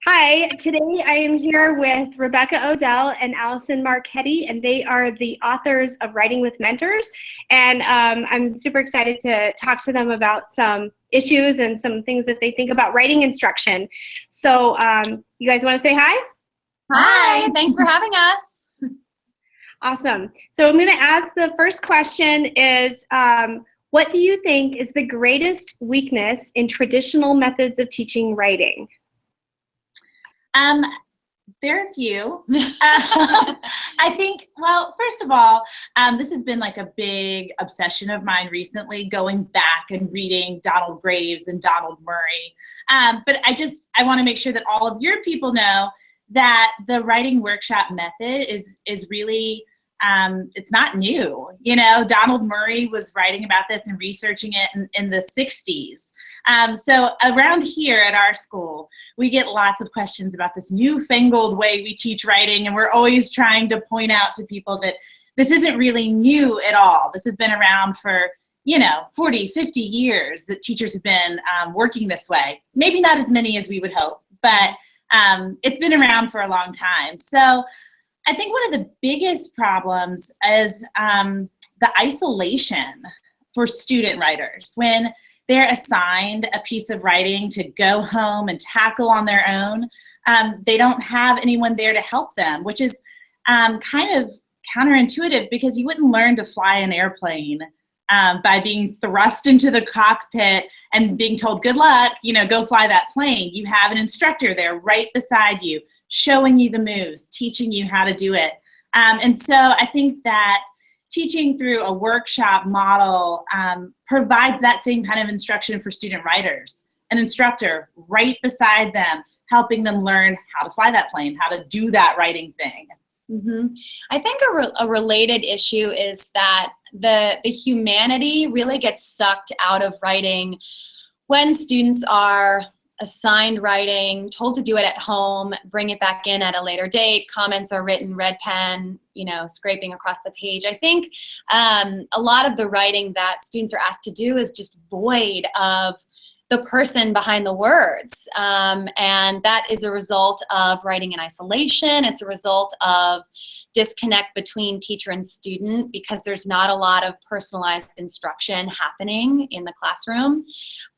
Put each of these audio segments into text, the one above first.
Hi, today I am here with Rebecca Odell and Allison Marchetti, and they are the authors of Writing with Mentors. And I'm super excited to talk to them about some issues and some things that they think about writing instruction. So you guys want to say hi? Hi, thanks for having us. Awesome. So I'm going to ask the first question is, what do you think is the greatest weakness in traditional methods of teaching writing? There are a few. I think, well, first of all, this has been like a big obsession of mine recently, going back and reading Donald Graves and Donald Murray. But I want to make sure that all of your people know that the writing workshop method is really, it's not new. You know, Donald Murray was writing about this and researching it in the 60s. So around here at our school, we get lots of questions about this newfangled way we teach writing, and we're always trying to point out to people that this isn't really new at all. This has been around for, 40, 50 years that teachers have been working this way. Maybe not as many as we would hope, but it's been around for a long time. So I think one of the biggest problems is the isolation for student writers. When they're assigned a piece of writing to go home and tackle on their own, they don't have anyone there to help them, which is kind of counterintuitive, because you wouldn't learn to fly an airplane by being thrust into the cockpit and being told, good luck, go fly that plane. You have an instructor there right beside you, showing you the moves, teaching you how to do it. And so I think that teaching through a workshop model provides that same kind of instruction for student writers. An instructor right beside them, helping them learn how to fly that plane, how to do that writing thing. Mm-hmm. I think a related issue is that the humanity really gets sucked out of writing when students are assigned writing, told to do it at home, bring it back in at a later date, comments are written, red pen, scraping across the page. I think a lot of the writing that students are asked to do is just void of the person behind the words. And that is a result of writing in isolation. It's a result of disconnect between teacher and student, because there's not a lot of personalized instruction happening in the classroom.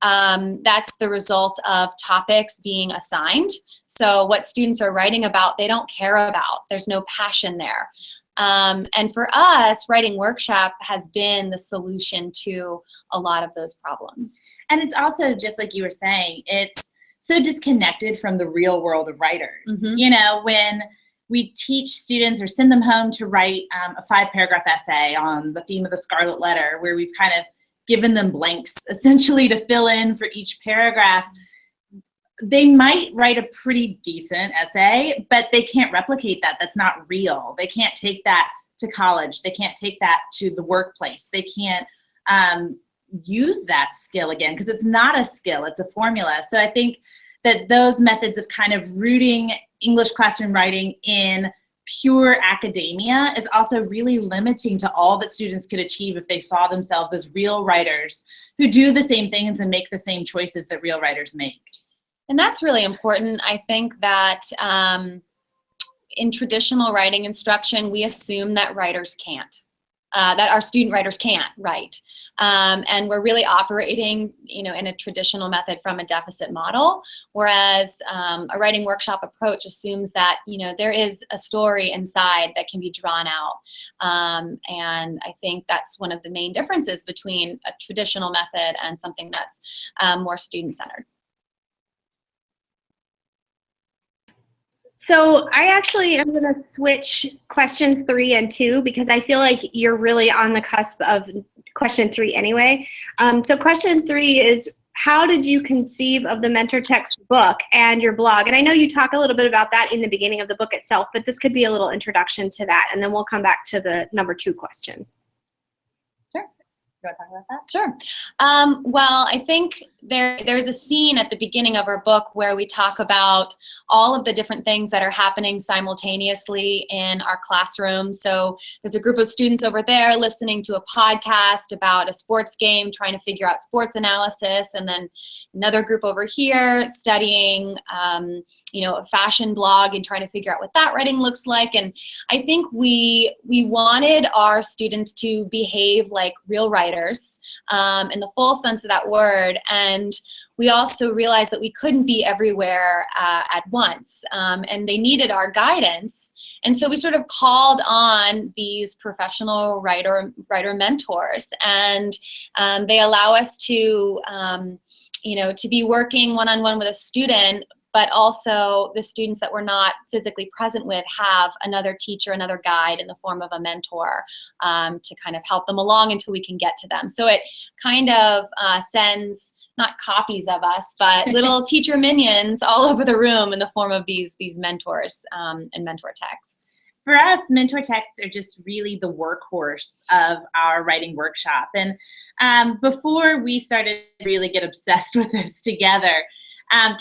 That's the result of topics being assigned. So what students are writing about, they don't care about. There's no passion there. And for us, Writing Workshop has been the solution to a lot of those problems. And it's also, just like you were saying, it's so disconnected from the real world of writers. Mm-hmm. When we teach students or send them home to write a 5-paragraph essay on the theme of the Scarlet Letter, where we've kind of given them blanks essentially to fill in for each paragraph, they might write a pretty decent essay, but they can't replicate that. That's not real. They can't take that to college. They can't take that to the workplace. They can't use that skill again, because it's not a skill, it's a formula. So I think that those methods of kind of rooting English classroom writing in pure academia is also really limiting to all that students could achieve if they saw themselves as real writers who do the same things and make the same choices that real writers make. And that's really important. I think that in traditional writing instruction, we assume that writers can't. That our student writers can't write. And we're really operating, in a traditional method from a deficit model, whereas a writing workshop approach assumes that, there is a story inside that can be drawn out. And I think that's one of the main differences between a traditional method and something that's more student-centered. So I actually am going to switch questions 3 and 2, because I feel like you're really on the cusp of question 3 anyway. So question 3 is, how did you conceive of the Mentor Text book and your blog? And I know you talk a little bit about that in the beginning of the book itself, but this could be a little introduction to that, and then we'll come back to the number 2 question. Sure. You want to talk about that? Sure. Well, I think there's a scene at the beginning of our book where we talk about all of the different things that are happening simultaneously in our classroom. So there's a group of students over there listening to a podcast about a sports game, trying to figure out sports analysis, and then another group over here studying a fashion blog and trying to figure out what that writing looks like. And I think we wanted our students to behave like real writers in the full sense of that word. And we also realized that we couldn't be everywhere at once, and they needed our guidance. And so we sort of called on these professional writer mentors, and they allow us to be working one-on-one with a student, but also the students that we're not physically present with have another teacher, another guide in the form of a mentor to kind of help them along until we can get to them. So it kind of sends not copies of us, but little teacher minions all over the room in the form of these mentors and mentor texts. For us, mentor texts are just really the workhorse of our writing workshop. And before we started to really get obsessed with this together,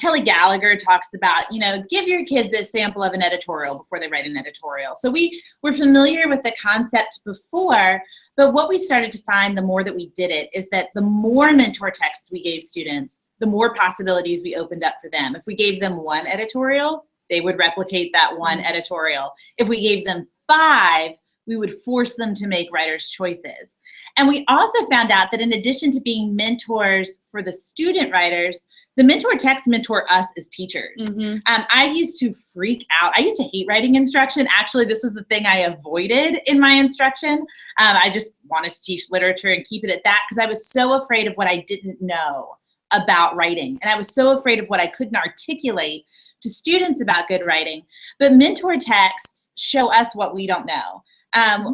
Kelly Gallagher talks about, give your kids a sample of an editorial before they write an editorial. So we were familiar with the concept before, but what we started to find the more that we did it is that the more mentor texts we gave students, the more possibilities we opened up for them. If we gave them one editorial, they would replicate that one editorial. If we gave them 5, we would force them to make writer's choices. And we also found out that in addition to being mentors for the student writers, the mentor texts mentor us as teachers. Mm-hmm. I used to freak out. I used to hate writing instruction. Actually, this was the thing I avoided in my instruction. I just wanted to teach literature and keep it at that because I was so afraid of what I didn't know about writing. And I was so afraid of what I couldn't articulate to students about good writing. But mentor texts show us what we don't know.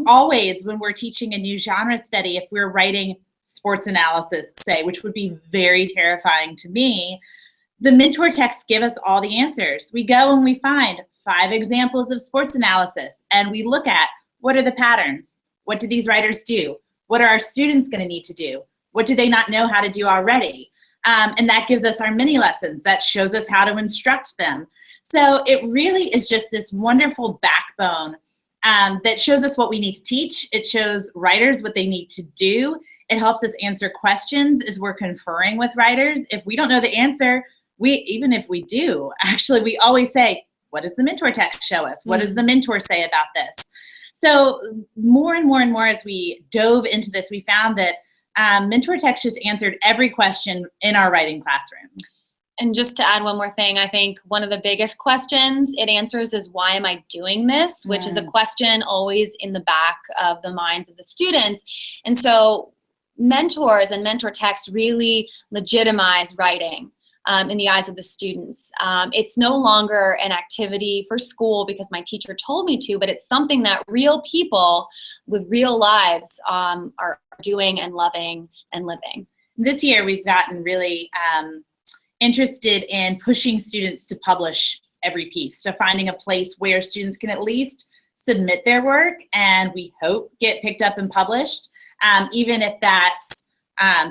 Always when we're teaching a new genre study, if we're writing sports analysis, say, which would be very terrifying to me, the mentor texts give us all the answers. We go and we find 5 examples of sports analysis, and we look at what are the patterns? What do these writers do? What are our students going to need to do? What do they not know how to do already? And that gives us our mini lessons. That shows us how to instruct them. So it really is just this wonderful backbone that shows us what we need to teach. It shows writers what they need to do. It helps us answer questions as we're conferring with writers. If we don't know the answer, even if we do, actually, we always say, what does the mentor text show us? What does the mentor say about this? So more and more and more as we dove into this, we found that mentor text just answered every question in our writing classroom. And just to add one more thing, I think one of the biggest questions it answers is, why am I doing this? Which is a question always in the back of the minds of the students. And so mentors and mentor texts really legitimize writing in the eyes of the students. It's no longer an activity for school because my teacher told me to, but it's something that real people with real lives are doing and loving and living. This year we've gotten really interested in pushing students to publish every piece, so finding a place where students can at least submit their work and we hope get picked up and published, even if that's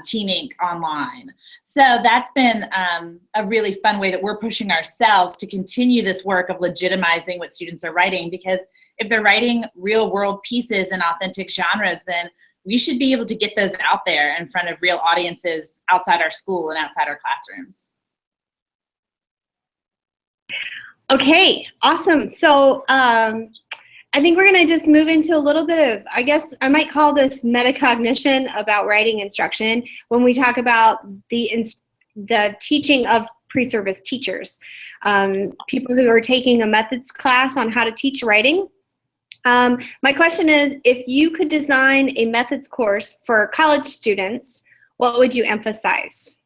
Teen Ink online. So that's been a really fun way that we're pushing ourselves to continue this work of legitimizing what students are writing, because if they're writing real world pieces in authentic genres, then we should be able to get those out there in front of real audiences outside our school and outside our classrooms. Okay, awesome. So I think we're going to just move into a little bit of, I guess I might call this metacognition about writing instruction when we talk about the teaching of pre-service teachers, people who are taking a methods class on how to teach writing. My question is, if you could design a methods course for college students, what would you emphasize?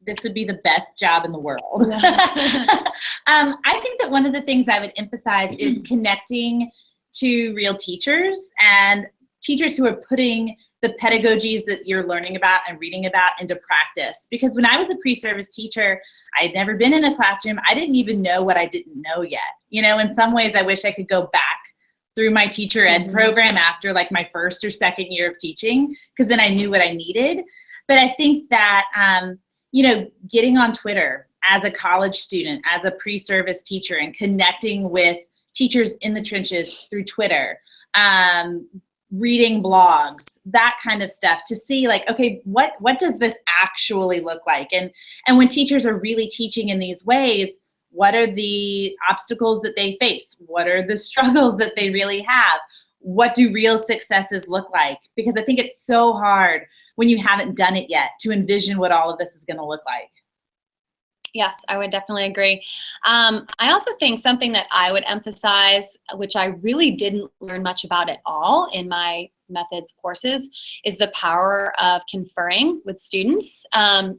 This would be the best job in the world. I think that one of the things I would emphasize is connecting to real teachers and teachers who are putting the pedagogies that you're learning about and reading about into practice. Because when I was a pre-service teacher, I had never been in a classroom. I didn't even know what I didn't know yet. You know, in some ways, I wish I could go back through my teacher ed program after like my first or second year of teaching, because then I knew what I needed. But I think that, getting on Twitter as a college student, as a pre-service teacher, and connecting with teachers in the trenches through Twitter, reading blogs, that kind of stuff, to see like, okay, what does this actually look like? And when teachers are really teaching in these ways, what are the obstacles that they face? What are the struggles that they really have? What do real successes look like? Because I think it's so hard when you haven't done it yet to envision what all of this is going to look like. Yes, I would definitely agree. I also think something that I would emphasize, which I really didn't learn much about at all in my methods courses, is the power of conferring with students.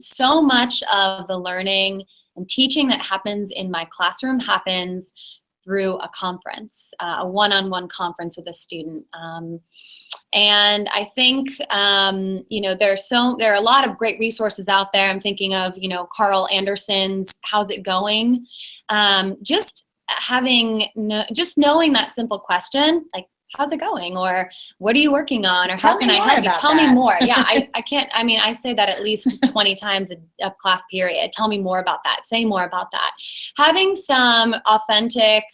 So much of the learning and teaching that happens in my classroom happens through a conference, a one-on-one conference with a student. And I think, there are a lot of great resources out there. I'm thinking of, Carl Anderson's How's It Going? Just knowing that simple question, like, how's it going? Or what are you working on? Or how can I help you? Tell me more. Yeah, I can't, I say that at least 20 times a class period. Tell me more about that. Say more about that. Having some authentic,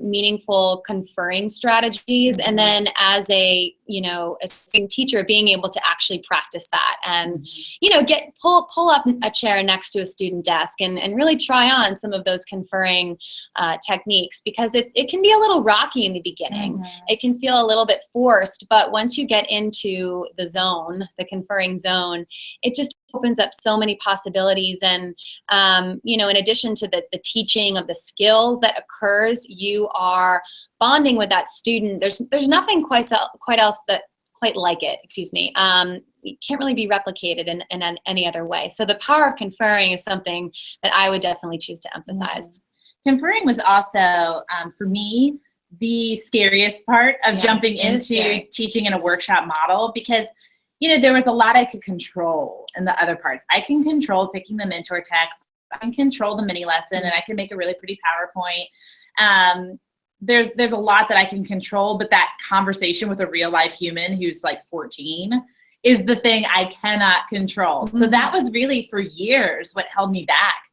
meaningful conferring strategies, and then as a student teacher, being able to actually practice that, and pull up a chair next to a student desk and really try on some of those conferring techniques, because it can be a little rocky in the beginning. It can feel a little bit forced, but once you get into the zone, the conferring zone, it just opens up so many possibilities. And in addition to the teaching of the skills that occurs, you are bonding with that student. There's nothing quite like it. It can't really be replicated in any other way. So the power of conferring is something that I would definitely choose to emphasize. Conferring was also, for me, the scariest part of jumping into teaching in a workshop model, because there was a lot I could control in the other parts. I can control picking the mentor text. I can control the mini lesson, and I can make a really pretty PowerPoint. There's a lot that I can control, but that conversation with a real life human who's like 14 is the thing I cannot control. So that was really, for years, what held me back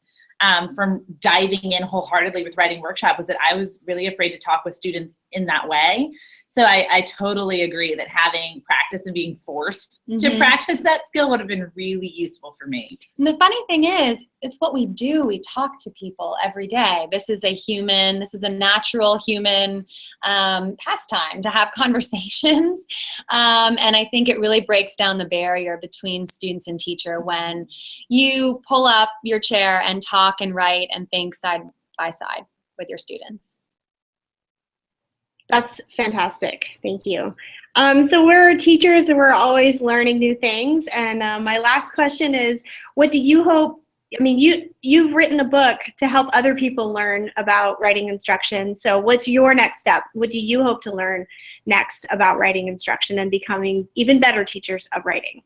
from diving in wholeheartedly with writing workshop, was that I was really afraid to talk with students in that way. So I totally agree that having practice and being forced to practice that skill would have been really useful for me. And the funny thing is, it's what we do. We talk to people every day. This is a natural human pastime to have conversations. And I think it really breaks down the barrier between students and teacher when you pull up your chair and talk and write and think side by side with your students. That's fantastic. Thank you. So we're teachers and we're always learning new things. And my last question is, what do you hope, you've written a book to help other people learn about writing instruction. So what's your next step? What do you hope to learn next about writing instruction and becoming even better teachers of writing?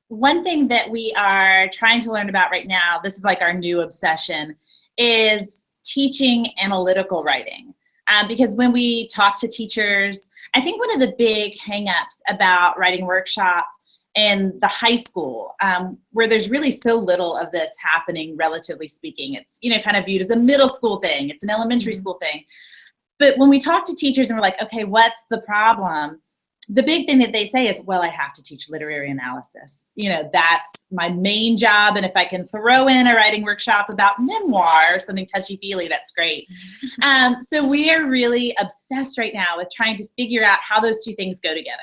One thing that we are trying to learn about right now, this is like our new obsession, is teaching analytical writing. Because when we talk to teachers, I think one of the big hangups about writing workshop in the high school, where there's really so little of this happening, relatively speaking, it's kind of viewed as a middle school thing, it's an elementary school thing. But when we talk to teachers and we're like, okay, what's the problem? The big thing that they say is, well, I have to teach literary analysis. That's my main job. And if I can throw in a writing workshop about memoir or something touchy-feely, that's great. So we are really obsessed right now with trying to figure out how those two things go together.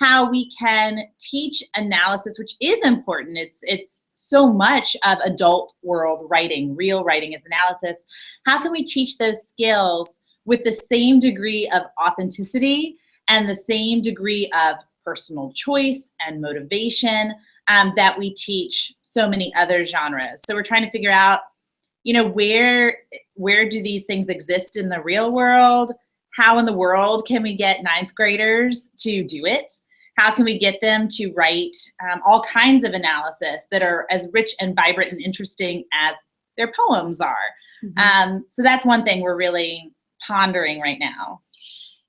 How we can teach analysis, which is important. It's so much of adult world writing. Real writing is analysis. How can we teach those skills with the same degree of authenticity and the same degree of personal choice and motivation that we teach so many other genres? So we're trying to figure out, where do these things exist in the real world? How in the world can we get ninth graders to do it? How can we get them to write all kinds of analysis that are as rich and vibrant and interesting as their poems are? So that's one thing we're really pondering right now.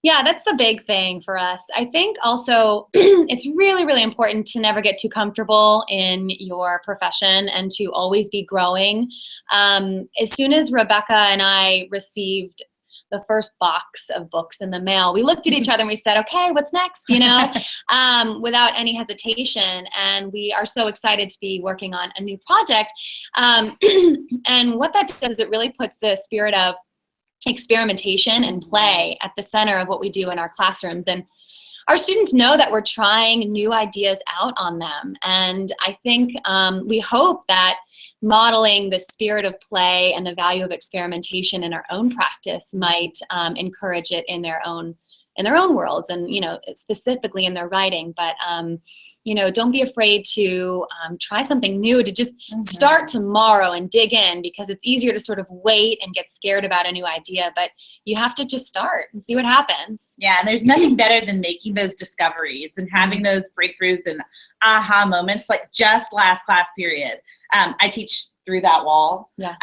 Yeah, that's the big thing for us. I think also it's really, really important to never get too comfortable in your profession and to always be growing. As soon as Rebecca and I received the first box of books in the mail, we looked at each other and we said, okay, what's next, without any hesitation. And we are so excited to be working on a new project. And what that does is it really puts the spirit of experimentation and play at the center of what we do in our classrooms. And our students know that we're trying new ideas out on them. And I think we hope that modeling the spirit of play and the value of experimentation in our own practice might encourage it in their own worlds, and specifically in their writing. But don't be afraid to try something new, to just start tomorrow and dig in, because it's easier to sort of wait and get scared about a new idea, but you have to just start and see what happens. Yeah, and there's nothing better than making those discoveries and having those breakthroughs and aha moments, like just last class period. I teach through that wall. Yeah.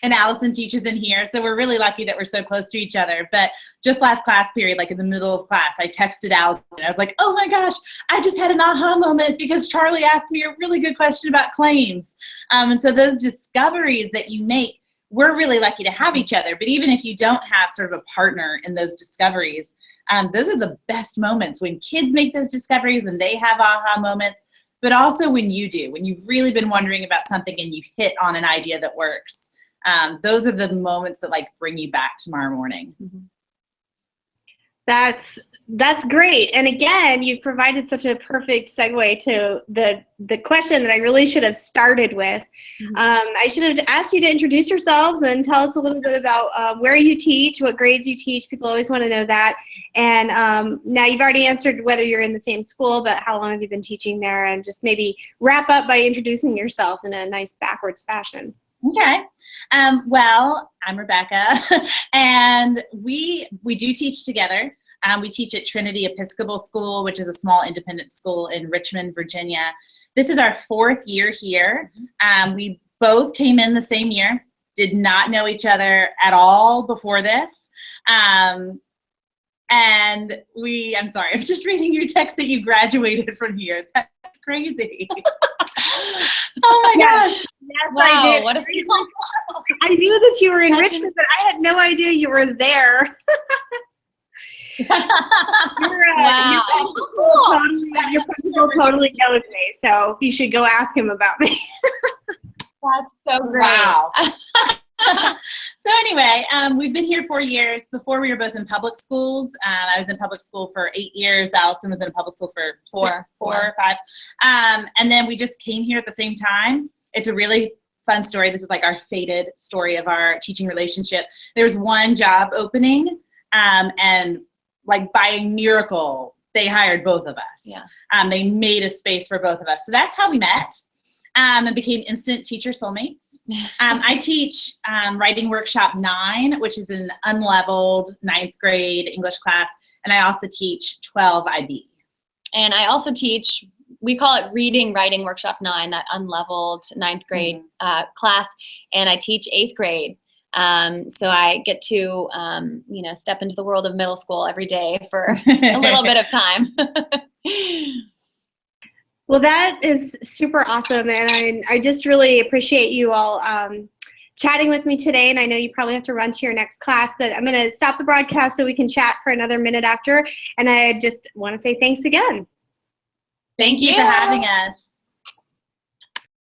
And Allison teaches in here. So we're really lucky that we're so close to each other. But just last class period, like in the middle of class, I texted Allison. I was like, oh my gosh, I just had an aha moment because Charlie asked me a really good question about claims. And so those discoveries that you make, we're really lucky to have each other. But even if you don't have sort of a partner in those discoveries, those are the best moments when kids make those discoveries and they have aha moments. But also when you do, when you've really been wondering about something and you hit on an idea that works, those are the moments that like bring you back tomorrow morning. Mm-hmm. That's great. And again, you've provided such a perfect segue to the question that I really should have started with. Mm-hmm. I should have asked you to introduce yourselves and tell us a little bit about where you teach, what grades you teach. People always want to know that. And now you've already answered whether you're in the same school, but how long have you been teaching there? And just maybe wrap up by introducing yourself in a nice backwards fashion. Okay. Well, I'm Rebecca, and we do teach together. We teach at Trinity Episcopal School, which is a small independent school in Richmond, Virginia. This is our 4th year here. We both came in the same year, did not know each other at all before this. And I'm sorry, I'm just reading your text that you graduated from here. That's crazy. Oh my gosh. Yes, Wow, I did. what a small I knew that you were in That's Richmond, but I had no idea you were there. Wow. Your principal totally knows me, so you should go ask him about me. That's so great. Wow. So anyway, we've been here 4 years. Before we were both in public schools. I was in public school for 8 years. Allison was in public school for four or five. And then we just came here at the same time. It's a really fun story. This is like our fated story of our teaching relationship. There was one job opening, and like by a miracle, they hired both of us. Yeah. They made a space for both of us. So that's how we met. And became instant teacher soulmates. I teach Writing Workshop 9, which is an unleveled 9th grade English class, and I also teach 12 IB. And I also teach, we call it Reading Writing Workshop 9, that unleveled 9th grade class, and I teach 8th grade. So I get to, step into the world of middle school every day for a little bit of time. Well, that is super awesome, and I just really appreciate you all chatting with me today, and I know you probably have to run to your next class, but I'm going to stop the broadcast so we can chat for another minute after, and I just want to say thanks again. Thank you for having us.